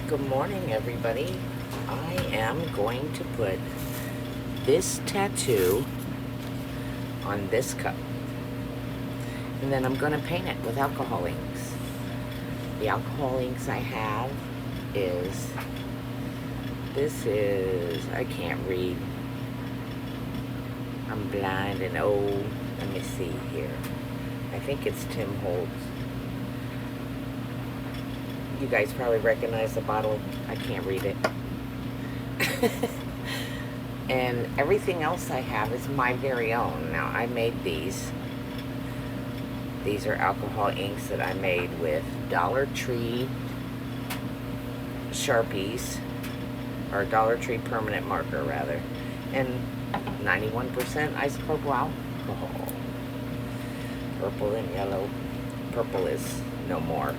Good morning, everybody. I am going to put this tattoo on this cup. And then I'm going to paint it with alcohol inks. The alcohol inks I have is, I can't read. I'm blind and old. Let me see here. I think it's Tim Holtz. You guys probably recognize the bottle. I can't read it. And everything else I have is my very own. Now, I made these. These are alcohol inks that I made with Dollar Tree Sharpies, or Dollar Tree permanent marker, rather, and 91% isopropyl alcohol. Purple and yellow. Purple is no more.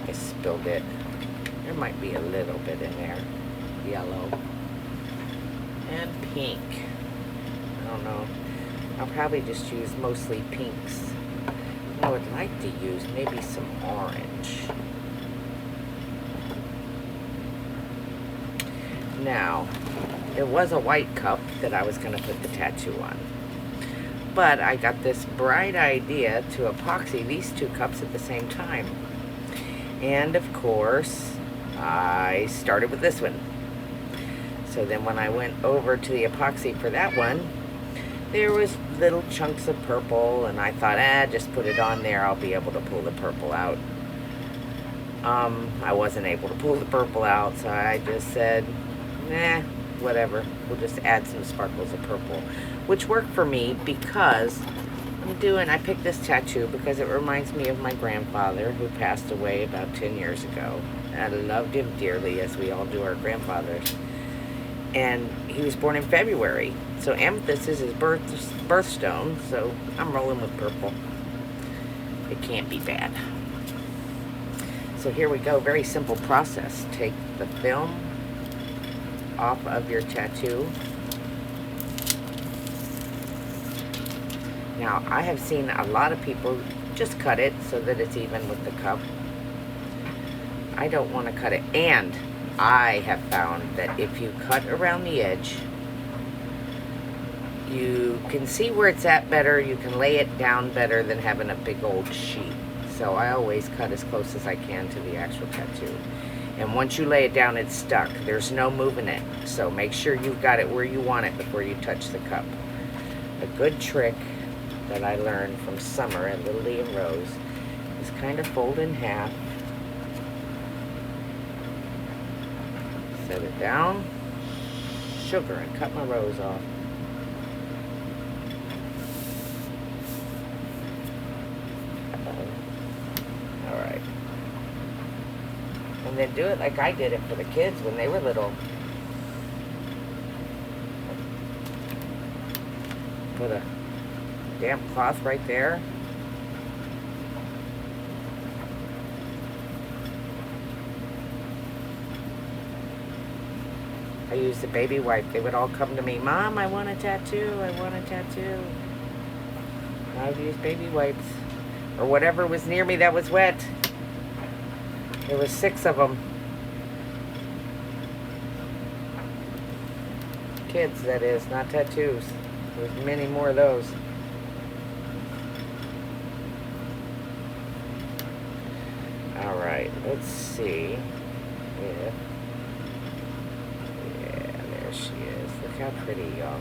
I spilled it. There might be a little bit in there. Yellow. And pink. I don't know. I'll probably just use mostly pinks. I would like to use maybe some orange. Now, there was a white cup that I was going to put the tattoo on. But I got this bright idea to epoxy these two cups at the same time. And of course, I started with this one. So then when I went over to the epoxy for that one, there was little chunks of purple, and I thought, just put it on there, I'll be able to pull the purple out. I wasn't able to pull the purple out, so I just said, whatever, we'll just add some sparkles of purple, which worked for me because I picked this tattoo because it reminds me of my grandfather, who passed away about 10 years ago. I loved him dearly, as we all do our grandfathers. And he was born in February, so amethyst is his birthstone, so I'm rolling with purple. It can't be bad. So here we go, very simple process. Take the film off of your tattoo. Now, I have seen a lot of people just cut it so that it's even with the cup. I don't want to cut it. And I have found that if you cut around the edge, you can see where it's at better. You can lay it down better than having a big old sheet. So I always cut as close as I can to the actual tattoo. And once you lay it down, it's stuck. There's no moving it. So make sure you've got it where you want it before you touch the cup. A good trick that I learned from Summer at Little Lee and Rose is kind of fold in half, set it down, sugar, and cut my rose off. Alright. And then do it like I did it for the kids when they were little. Put a damp cloth right there. I used a baby wipe. They would all come to me, Mom, I want a tattoo, I want a tattoo. I would use baby wipes. Or whatever was near me that was wet. There was 6 of them. Kids, that is, not tattoos. There's many more of those. Alright, let's see if... Yeah, there she is. Look how pretty, y'all.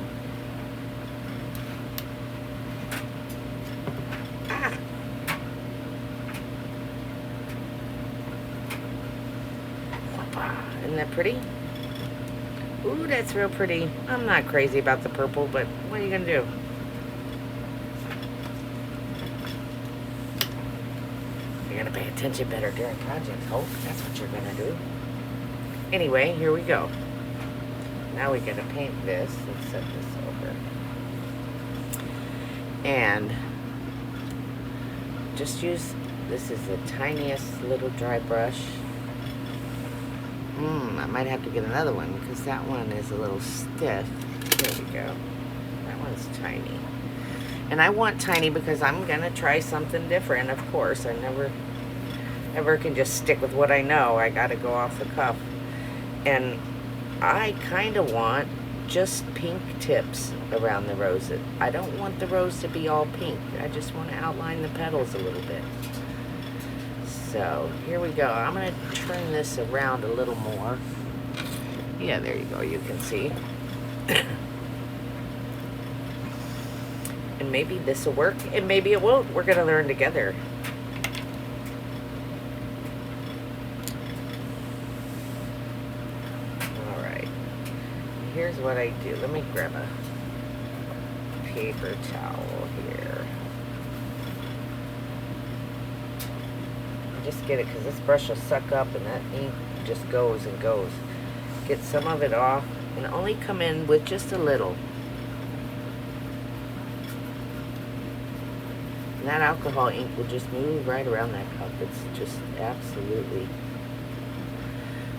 Isn't that pretty? Ooh, that's real pretty. I'm not crazy about the purple, but what are you gonna do? You're gonna pay attention better during projects, Hope. That's what you're gonna do. Anyway, here we go. Now we gotta paint this. Let's set this over. And just use, this is the tiniest little dry brush. I might have to get another one because that one is a little stiff. There we go. That one's tiny. And I want tiny because I'm going to try something different, of course. I never Never can just stick with what I know. I gotta go off the cuff. And I kind of want just pink tips around the rose. I don't want the rose to be all pink. I just want to outline the petals a little bit. So here we go. I'm going to turn this around a little more. Yeah, there you go. You can see. And maybe this will work, and maybe it won't. We're going to learn together. Here's what I do. Let me grab a paper towel here. Just get it, because this brush will suck up and that ink just goes and goes. Get some of it off and only come in with just a little. And that alcohol ink will just move right around that cup. It's just absolutely.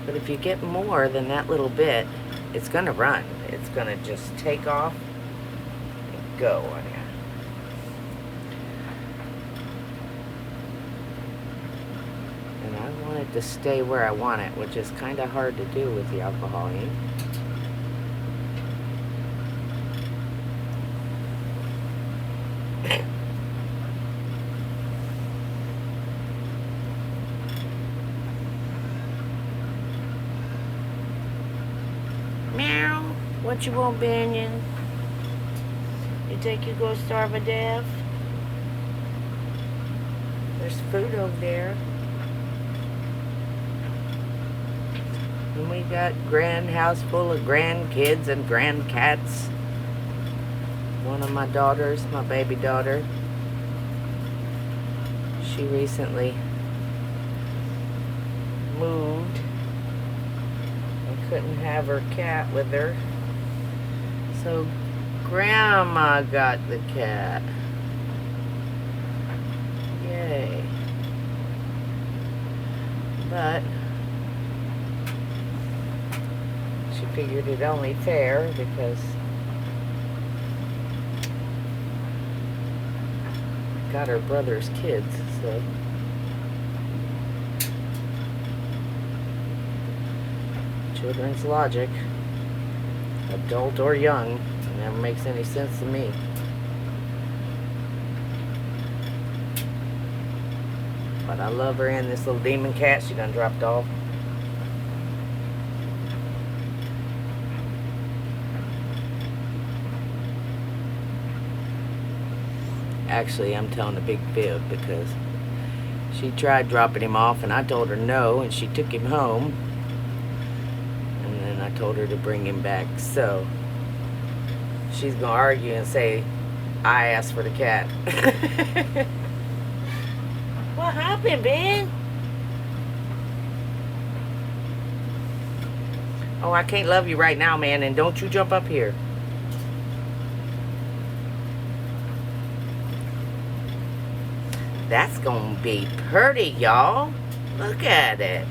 But if you get more than that little bit, it's going to run. It's going to just take off and go on you. And I want it to stay where I want it, which is kind of hard to do with the alcohol ink. Meow. What you want, Binion? You think you go starve to death? There's food over there. And we got grand house full of grandkids and grandcats. One of my daughters, my baby daughter, she recently moved. Couldn't have her cat with her, so Grandma got the cat. Yay. But she figured it only fair because got her brother's kids, so children's logic, adult or young, it never makes any sense to me. But I love her and this little demon cat she done dropped off. Actually, I'm telling a big fib because she tried dropping him off and I told her no, and she took him home. I told her to bring him back, so she's gonna argue and say I asked for the cat. What happened, Ben? Oh, I can't love you right now, man, and don't you jump up here. That's gonna be pretty, y'all. Look at it.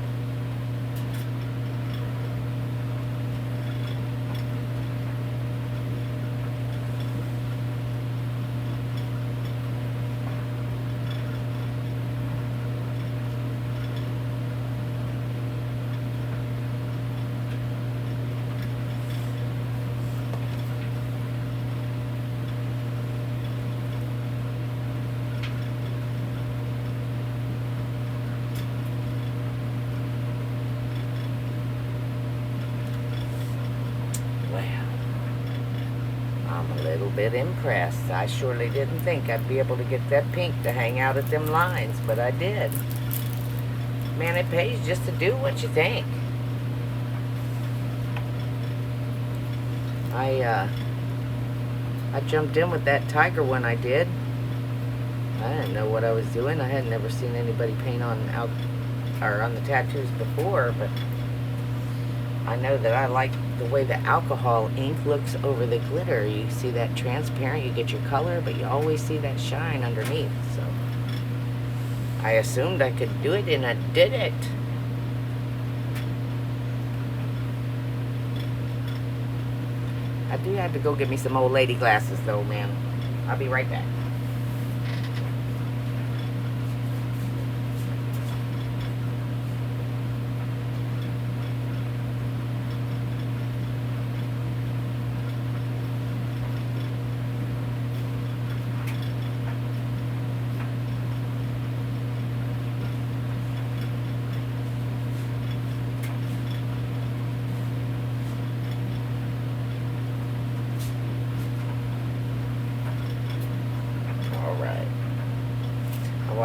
Bit impressed. I surely didn't think I'd be able to get that pink to hang out at them lines, but I did. Man, it pays just to do what you think. I jumped in with that tiger one I did. I didn't know what I was doing. I had never seen anybody paint on the tattoos before, but I know that I like the way the alcohol ink looks over the glitter. You see that transparent, you get your color, but you always see that shine underneath. So I assumed I could do it, and I did it. I do have to go get me some old lady glasses though, man. I'll be right back.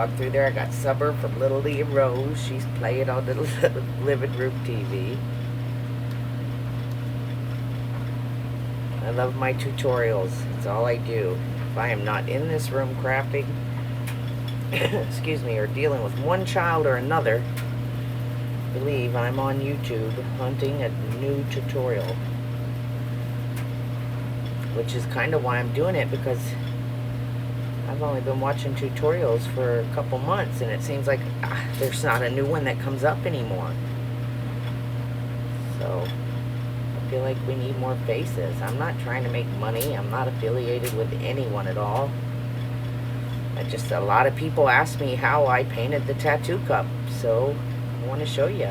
walk through there. I got Summer from Little League Rose. She's playing on the living room TV. I love my tutorials. It's all I do. If I am not in this room crafting, excuse me, or dealing with one child or another, believe I'm on YouTube hunting a new tutorial. Which is kind of why I'm doing it, because I've only been watching tutorials for a couple months, and it seems like there's not a new one that comes up anymore. So I feel like we need more faces. I'm not trying to make money. I'm not affiliated with anyone at all. A lot of people ask me how I painted the tattoo cup, so I want to show you.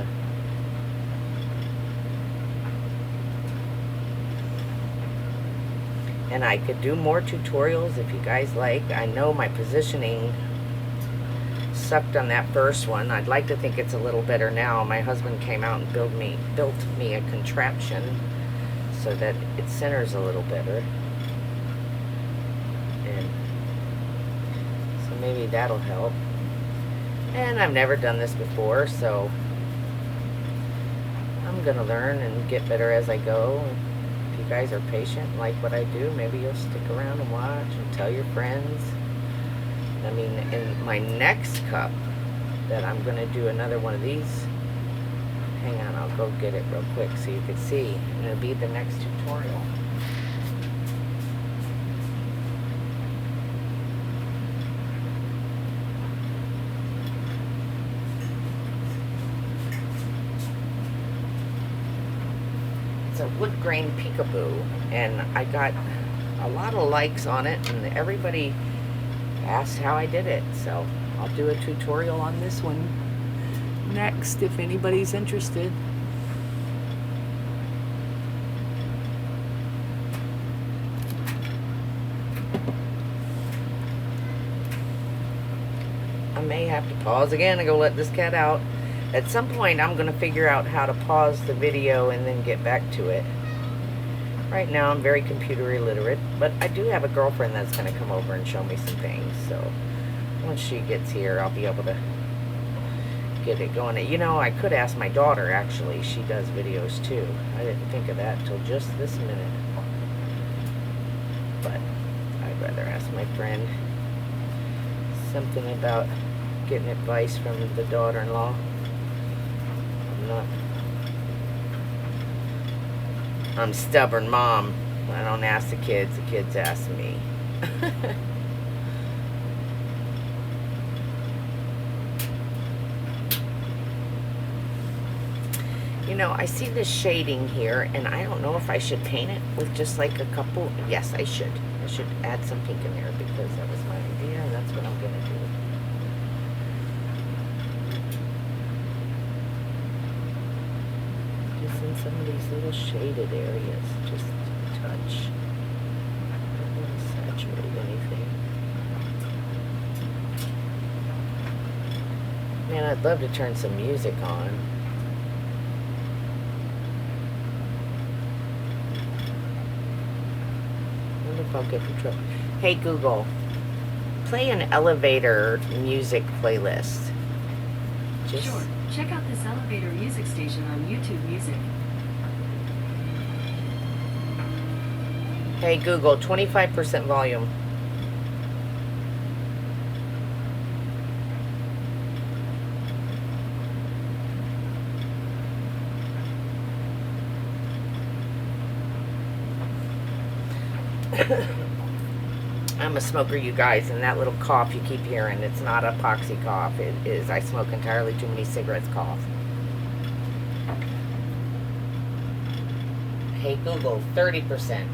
And I could do more tutorials if you guys like. I know my positioning sucked on that first one. I'd like to think it's a little better now. My husband came out and built me a contraption so that it centers a little better. And so maybe that'll help. And I've never done this before, so I'm gonna learn and get better as I go. If you guys are patient and like what I do, maybe you'll stick around and watch and tell your friends. I mean, in my next cup that I'm going to do another one of these. Hang on, I'll go get it real quick so you can see. And it'll be the next tutorial. It's a wood grain peekaboo, and I got a lot of likes on it, and everybody asked how I did it, so I'll do a tutorial on this one next if anybody's interested. I may have to pause again and go let this cat out. At some point, I'm going to figure out how to pause the video and then get back to it. Right now, I'm very computer illiterate, but I do have a girlfriend that's going to come over and show me some things. So once she gets here, I'll be able to get it going. You know, I could ask my daughter, actually. She does videos, too. I didn't think of that until just this minute. But I'd rather ask my friend something about getting advice from the daughter-in-law. I'm stubborn mom. I don't ask the kids ask me. You know, I see this shading here, and I don't know if I should paint it with just like a couple. Yes, I should. I should add some pink in there because that was my idea, and that's what I'm gonna do. In some of these little shaded areas, just a touch. Don't want to saturate anything. Man, I'd love to turn some music on. I wonder if I'll get in trouble. Hey Google, play an elevator music playlist. Sure. Check out this elevator music station on YouTube Music. Hey Google, 25% volume. I'm a smoker, you guys, and that little cough you keep hearing, it's not a epoxy cough. It is, I smoke entirely too many cigarettes cough. Hey Google, 30%.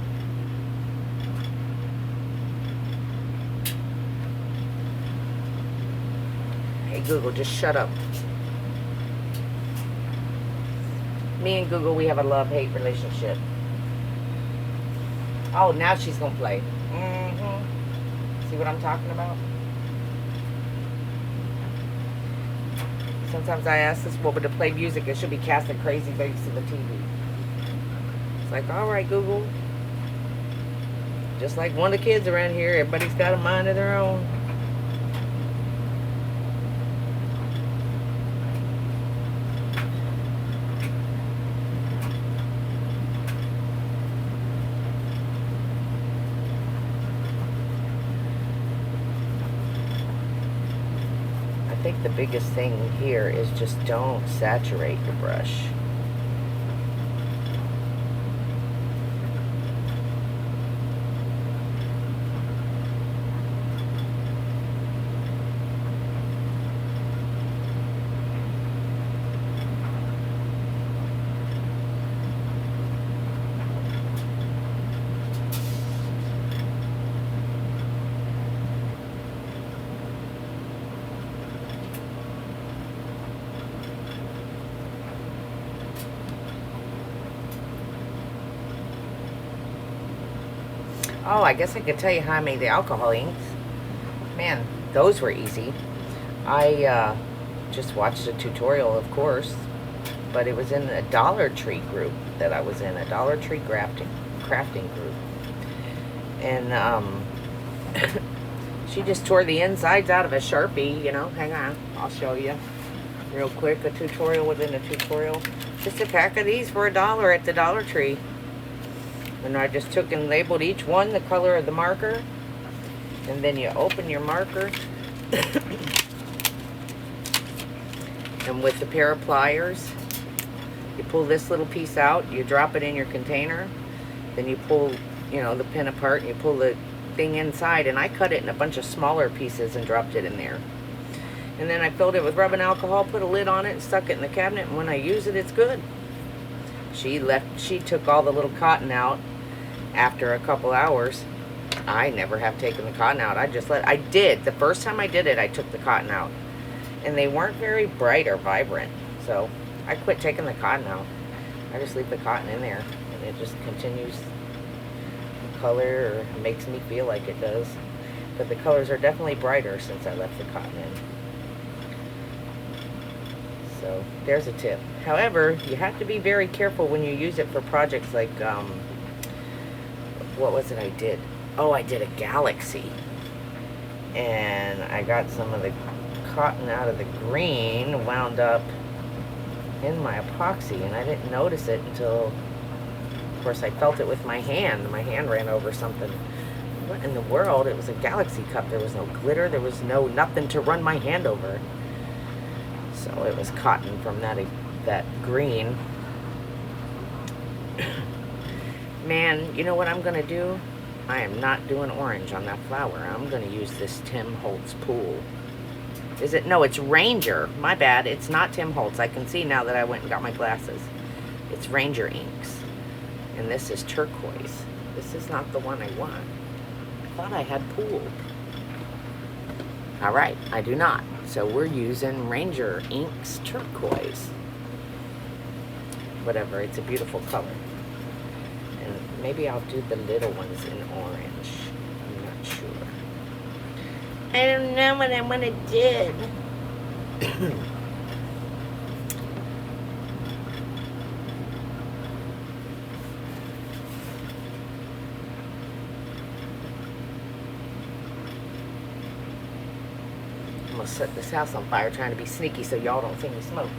Hey Google, just shut up. Me and Google, we have a love-hate relationship. Oh, now she's gonna play. See what I'm talking about? Sometimes I ask this woman to play music and she'll be casting crazy bass to the TV. It's like, alright Google. Just like one of the kids around here, everybody's got a mind of their own. the biggest thing here is just don't saturate your brush. Oh, I guess I could tell you how I made the alcohol inks. Man, those were easy. I just watched a tutorial, of course, but it was in a Dollar Tree group that I was in, a Dollar Tree crafting group. And she just tore the insides out of a Sharpie, you know. Hang on, I'll show you real quick. A tutorial within a tutorial. Just a pack of these for $1 at the Dollar Tree. And I just took and labeled each one the color of the marker. And then you open your marker. And with a pair of pliers, you pull this little piece out, you drop it in your container. Then you pull, you know, the pin apart, and you pull the thing inside. And I cut it in a bunch of smaller pieces and dropped it in there. And then I filled it with rubbing alcohol, put a lid on it, and stuck it in the cabinet. And when I use it, it's good. She took all the little cotton out after a couple hours. I never have taken the cotton out. I did. The first time I did it, I took the cotton out. And they weren't very bright or vibrant. So I quit taking the cotton out. I just leave the cotton in there. And it just continues the color, or makes me feel like it does. But the colors are definitely brighter since I left the cotton in. So there's a tip. However, you have to be very careful when you use it for projects like, what was it I did? Oh, I did a galaxy. And I got some of the cotton out of the green wound up in my epoxy, and I didn't notice it until, of course, I felt it with my hand. My hand ran over something. What in the world? It was a galaxy cup. There was no glitter. There was nothing to run my hand over. So it was cotton from that green. Man, you know what I'm going to do? I am not doing orange on that flower. I'm going to use this Tim Holtz Pool. Is it? No, it's Ranger. My bad. It's not Tim Holtz. I can see now that I went and got my glasses. It's Ranger inks. And this is turquoise. This is not the one I want. I thought I had Pool. Alright, I do not. So we're using Ranger Inks Turquoise. Whatever, it's a beautiful color. And maybe I'll do the little ones in orange. I'm not sure. I don't know what I want to do. I'm gonna set this house on fire trying to be sneaky so y'all don't see me smoke.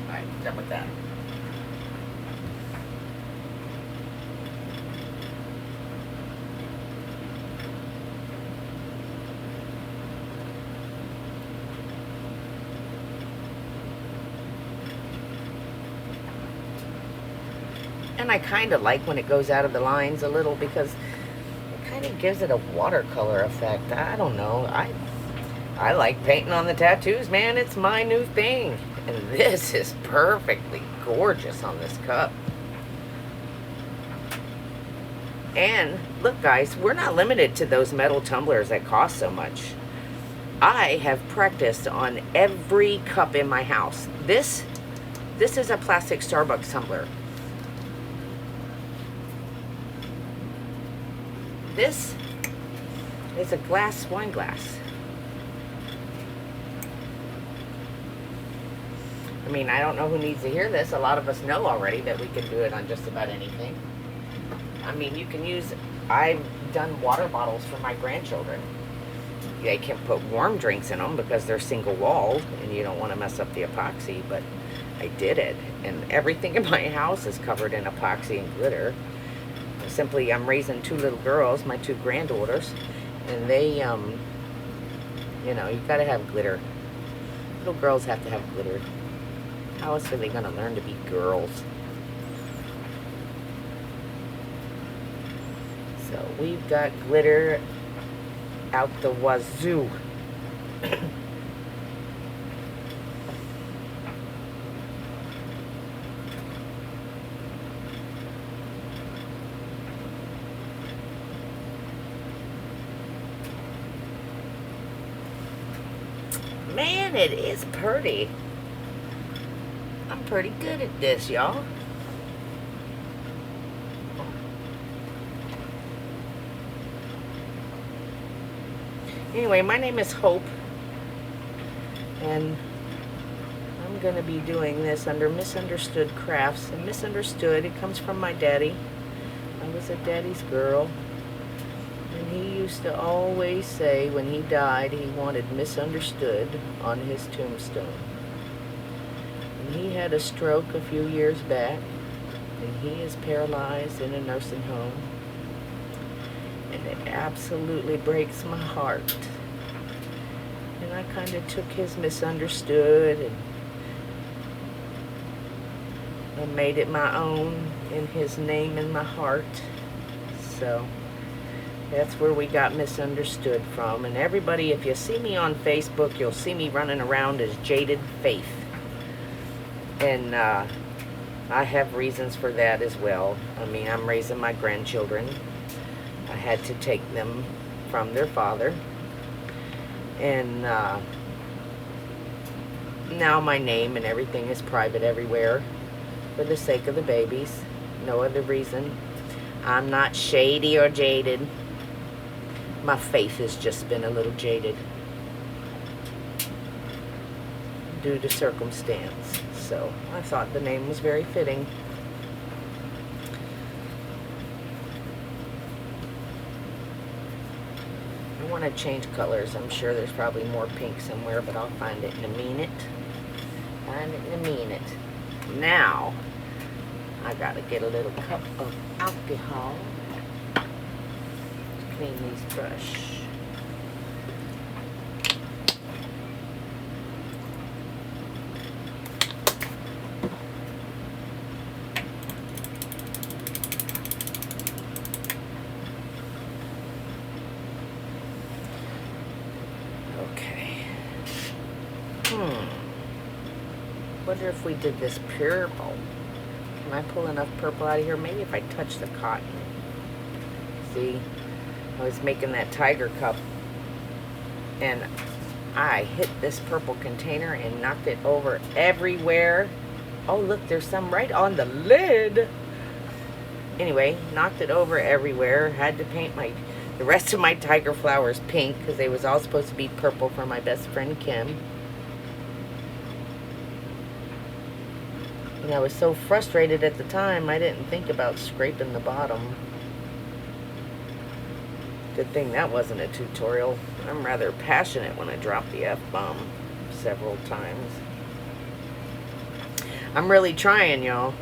Alright, done with that. And I kind of like when it goes out of the lines a little because it kind of gives it a watercolor effect. I don't know. I like painting on the tattoos, man. It's my new thing. And this is perfectly gorgeous on this cup. And look, guys, we're not limited to those metal tumblers that cost so much. I have practiced on every cup in my house. This is a plastic Starbucks tumbler. This is a wine glass. I mean, I don't know who needs to hear this. A lot of us know already that we can do it on just about anything. I mean, you can use, I've done water bottles for my grandchildren. They can put warm drinks in them because they're single walled and you don't want to mess up the epoxy, but I did it. And everything in my house is covered in epoxy and glitter. simply I'm raising 2 little girls, my 2 granddaughters, and they, you know, you gotta have glitter. Little girls have to have glitter. How else are they gonna learn to be girls? So we've got glitter out the wazoo. Man, it is pretty. I'm pretty good at this, y'all. Anyway, my name is Hope, and I'm going to be doing this under Misunderstood Crafts. And Misunderstood, it comes from my daddy. I was a daddy's girl. And he used to always say when he died he wanted misunderstood on his tombstone. And he had a stroke a few years back, and he is paralyzed in a nursing home. And it absolutely breaks my heart. And I kind of took his misunderstood and made it my own in his name in my heart. So that's where we got Misunderstood from. And everybody, if you see me on Facebook, you'll see me running around as Jaded Faith. And I have reasons for that as well. I mean, I'm raising my grandchildren. I had to take them from their father. And now my name and everything is private everywhere for the sake of the babies. No other reason. I'm not shady or jaded. My faith has just been a little jaded due to circumstance. So I thought the name was very fitting. I want to change colors. I'm sure there's probably more pink somewhere, but I'll find it in a minute. Find it in a minute. Now, I gotta get a little cup of alcohol. Clean these brush. Okay. Wonder if we did this purple. Can I pull enough purple out of here? Maybe if I touch the cotton. See? I was making that tiger cup and I hit this purple container and knocked it over everywhere. Oh look, there's some right on the lid. Anyway, knocked it over everywhere. Had to paint the rest of my tiger flowers pink because they was all supposed to be purple for my best friend Kim. And I was so frustrated at the time I didn't think about scraping the bottom. Good thing that wasn't a tutorial. I'm rather passionate when I drop the F-bomb several times. I'm really trying, y'all.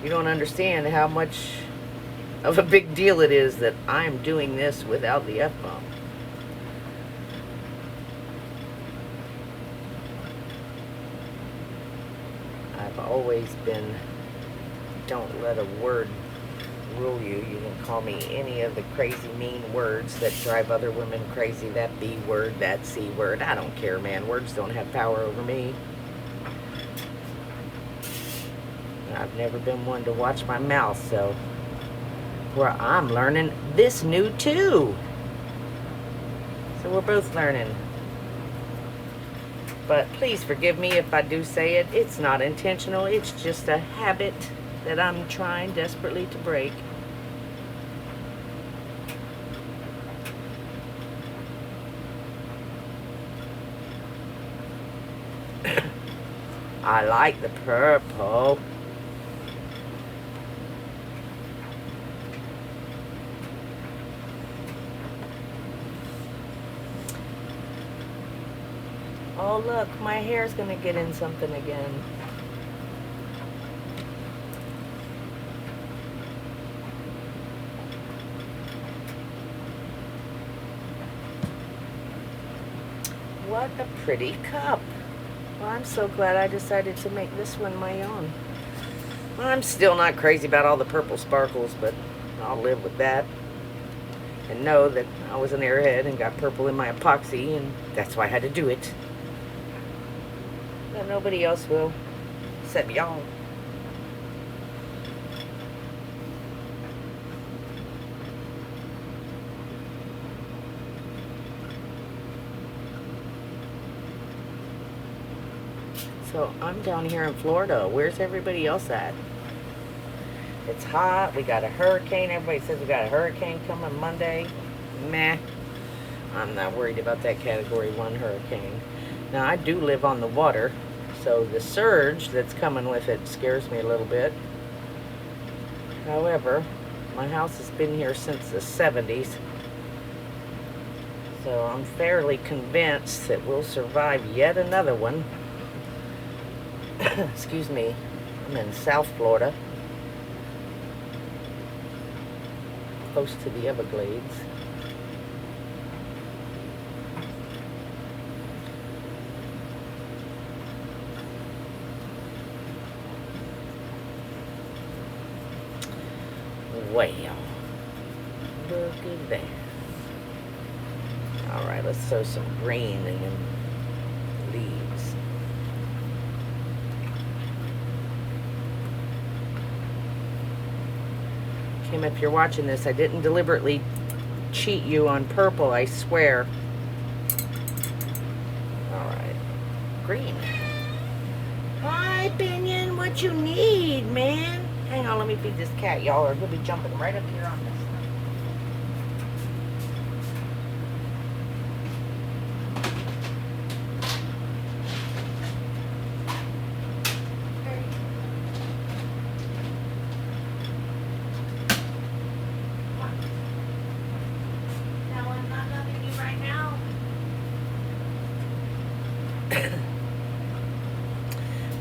You don't understand how much of a big deal it is that I'm doing this without the F-bomb. I've always been, don't let a word rule you. You can call me any of the crazy mean words that drive other women crazy. That B word, that C word. I don't care, man. Words don't have power over me. I've never been one to watch my mouth, so where I'm learning this new too. So we're both learning. But please forgive me if I do say it. It's not intentional. It's just a habit that I'm trying desperately to break. I like the purple. Oh look, my hair's gonna get in something again. what a pretty cup. Well, I'm so glad I decided to make this one my own. Well, I'm still not crazy about all the purple sparkles, but I'll live with that. And know that I was an airhead and got purple in my epoxy, and that's why I had to do it. But nobody else will, except y'all. So I'm down here in Florida. Where's everybody else at? It's hot. We got a hurricane. Everybody says we got a hurricane coming Monday. Meh. I'm not worried about that Category 1 hurricane. Now, I do live on the water, so the surge that's coming with it scares me a little bit. However, my house has been here since the 70s, so I'm fairly convinced that we'll survive yet another one. Excuse me. I'm in South Florida, close to the Everglades. Well, look at that. Alright, let's throw some green in them leaves. Kim, if you're watching this, I didn't deliberately cheat you on purple, I swear. Alright. Green. Hi, Pinion, what you need, man? Hang on, let me feed this cat, y'all, or he'll be jumping right up here on this.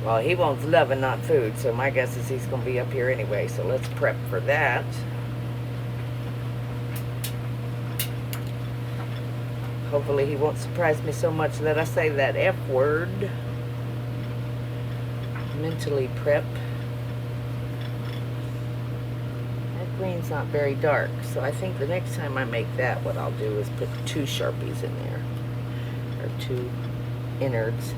Well, he wants love and not food, so my guess is he's going to be up here anyway, so let's prep for that. Hopefully he won't surprise me so much that I say that F word. Mentally prep. That green's not very dark, so I think the next time I make that, what I'll do is put 2 Sharpies in there, or 2 innards.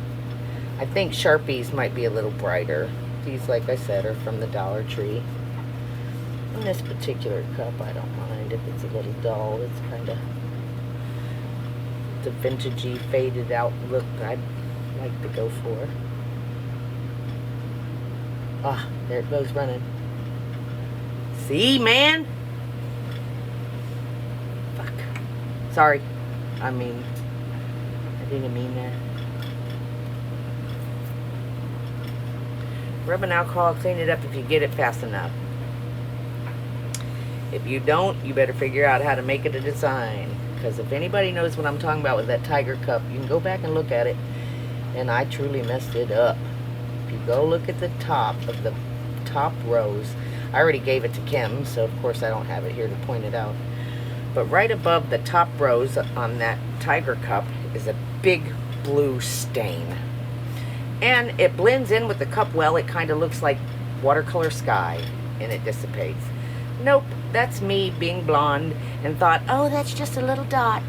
I think Sharpies might be a little brighter. These, like I said, are from the Dollar Tree. In this particular cup, I don't mind if it's a little dull. It's kind of the vintagey, faded out look I'd like to go for. Ah, there it goes running. See, man? Fuck. Sorry. I didn't mean that. Rubbing alcohol, clean it up if you get it fast enough. If you don't, you better figure out how to make it a design. Because if anybody knows what I'm talking about with that tiger cup, you can go back and look at it. And I truly messed it up. If you go look at the top of the top rows, I already gave it to Kim, so of course I don't have it here to point it out. But right above the top rows on that tiger cup is a big blue stain. And it blends in with the cup well. It kind of looks like watercolor sky, and it dissipates. Nope, that's me being blonde and thought, oh, that's just a little dot.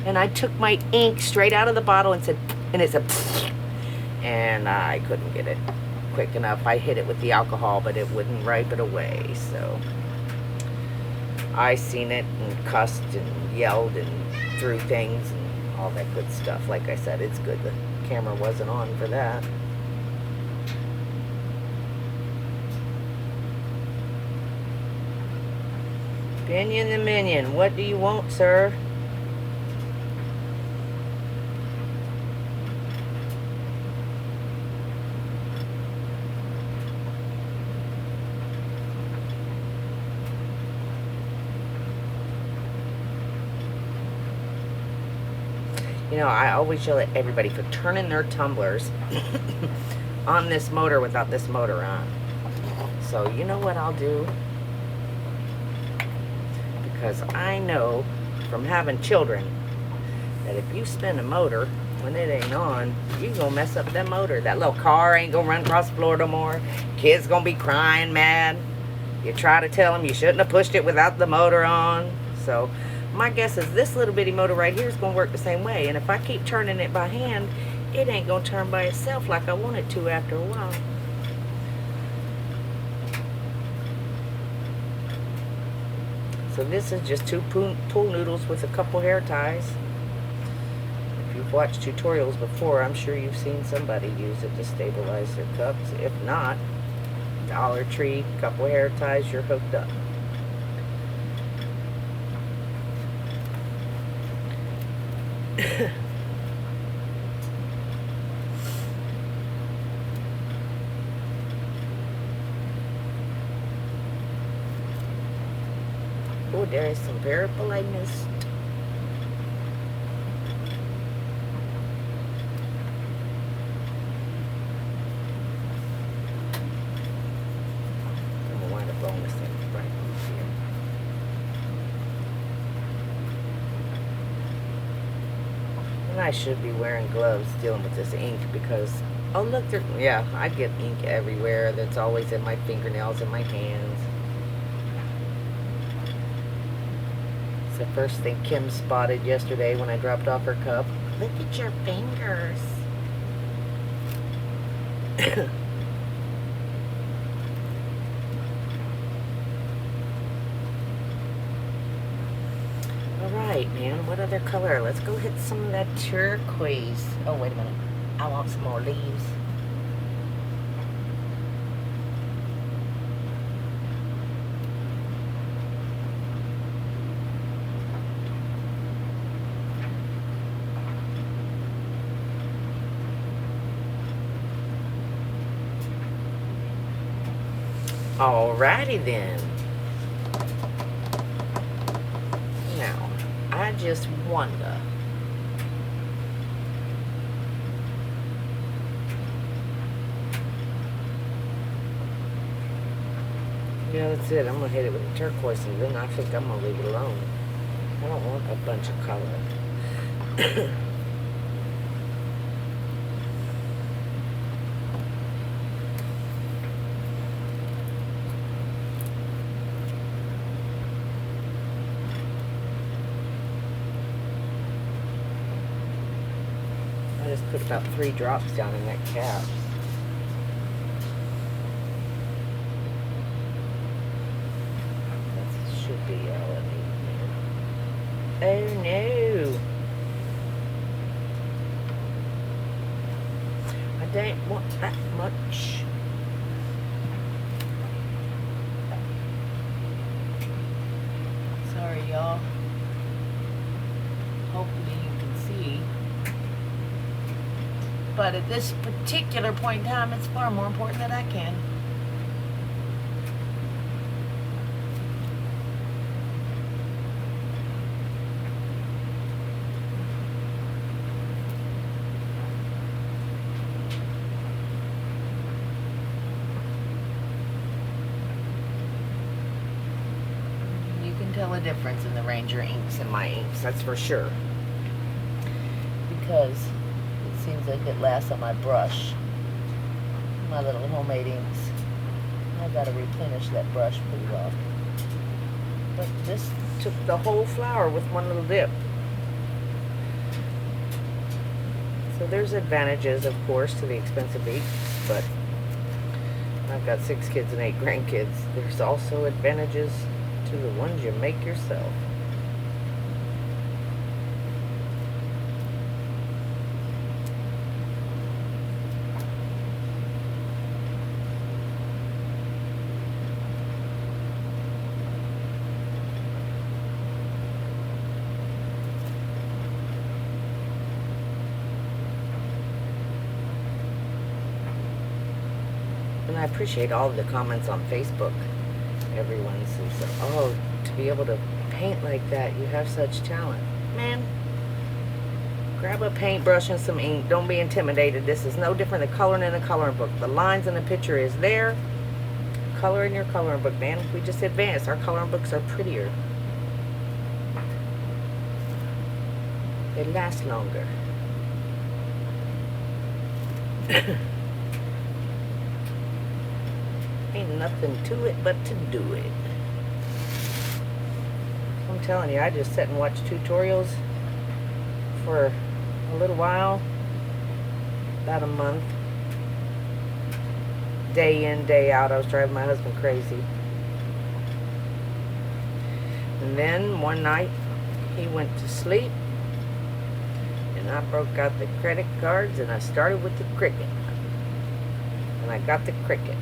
And I took my ink straight out of the bottle and said, and it said, and I couldn't get it quick enough. I hit it with the alcohol, but it wouldn't wipe it away. So I seen it and cussed and yelled and threw things and all that good stuff. Like I said, it's good the camera wasn't on for that. Pinion the Minion, what do you want, sir? You know, I always yell at everybody for turning their tumblers on this motor without this motor on. So, you know what I'll do? Because I know from having children that if you spin a motor when it ain't on, you gonna mess up that motor. That little car ain't gonna run across the floor no more. Kids gonna be crying mad. You try to tell them you shouldn't have pushed it without the motor on. So my guess is this little bitty motor right here is gonna work the same way. And if I keep turning it by hand, it ain't gonna turn by itself like I want it to after a while. So this is just 2 pool noodles with a couple hair ties. If you've watched tutorials before, I'm sure you've seen somebody use it to stabilize their cups. If not, Dollar Tree, couple hair ties, you're hooked up. Oh, there is some purple I missed. I'm gonna wind up blowing this thing right loose here. And I should be wearing gloves dealing with this ink because, oh look, yeah, I get ink everywhere. That's always in my fingernails and my hands. It's the first thing Kim spotted yesterday when I dropped off her cup. Look at your fingers. Alright, man. What other color? Let's go hit some of that turquoise. Oh, wait a minute. I want some more leaves. Alrighty then. Now, I just wonder. Yeah, that's it. I'm gonna hit it with the turquoise and then I think I'm gonna leave it alone. I don't want a bunch of color. I just put about 3 drops down in that cap. That should be all I need. Oh no! I don't want that much. Sorry, y'all. Hopefully you can see. But at this particular point in time, it's far more important that I can. You can tell a difference in the Ranger inks and my inks, that's for sure. Because seems like it lasts on my brush. My little homemade inks. I gotta replenish that brush pretty well. But this took the whole flower with one little dip. So there's advantages, of course, to the expensive inks, but I've got 6 kids and 8 grandkids. There's also advantages to the ones you make yourself. And I appreciate all of the comments on Facebook. Everyone says, oh, to be able to paint like that, you have such talent. Man, grab a paintbrush and some ink. Don't be intimidated. This is no different than coloring in a coloring book. The lines in the picture is there. Color in your coloring book, man. We just advanced. Our coloring books are prettier. They last longer. Ain't nothing to it but to do it. I'm telling you, I just sit and watch tutorials for a little while, about a month. Day in, day out, I was driving my husband crazy. And then one night, he went to sleep, and I broke out the credit cards, and I started with the Cricut. And I got the Cricut.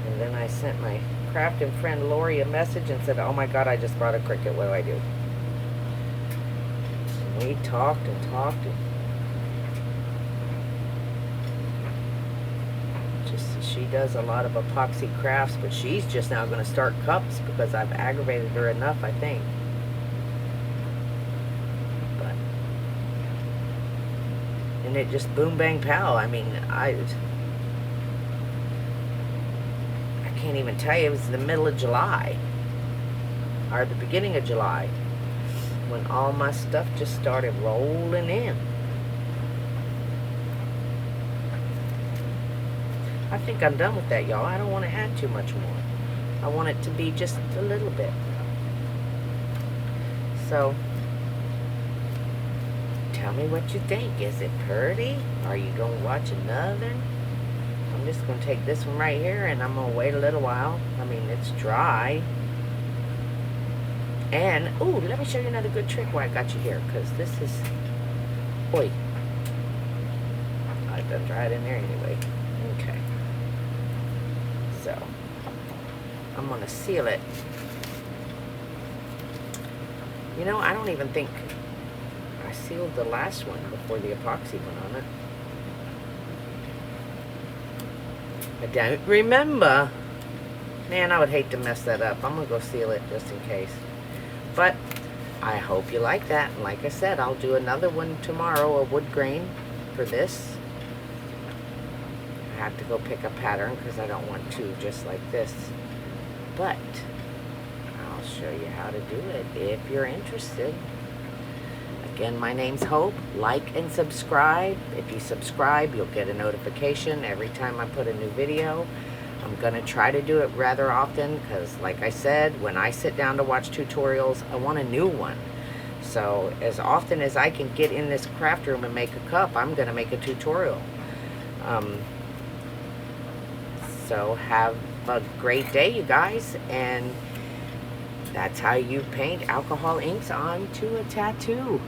And then I sent my crafting friend Lori a message and said, oh my God, I just bought a Cricut, what do I do? And we talked and talked, and she does a lot of epoxy crafts, but she's just now going to start cups because I've aggravated her enough, I think. But, and it just boom, bang, pow. I mean, I can't even tell you. It was the middle of July, or the beginning of July, when all my stuff just started rolling in. I think I'm done with that, y'all. I don't want to add too much more. I want it to be just a little bit. So, tell me what you think. Is it pretty? Are you going to watch another? I'm just going to take this one right here, and I'm going to wait a little while. I mean, it's dry. And, ooh, let me show you another good trick while I got you here, because this is, oi. I done dry it in there anyway. Okay. So, I'm going to seal it. You know, I don't even think I sealed the last one before the epoxy went on it. I don't remember. Man, I would hate to mess that up. I'm going to go seal it just in case. But I hope you like that. And like I said, I'll do another one tomorrow, a wood grain for this. I have to go pick a pattern because I don't want two just like this. But I'll show you how to do it if you're interested. Again, my name's Hope. Like and subscribe. If you subscribe, you'll get a notification every time I put a new video. I'm going to try to do it rather often because, like I said, when I sit down to watch tutorials, I want a new one. So as often as I can get in this craft room and make a cup, I'm going to make a tutorial. So have a great day, you guys. And that's how you paint alcohol inks onto a tattoo.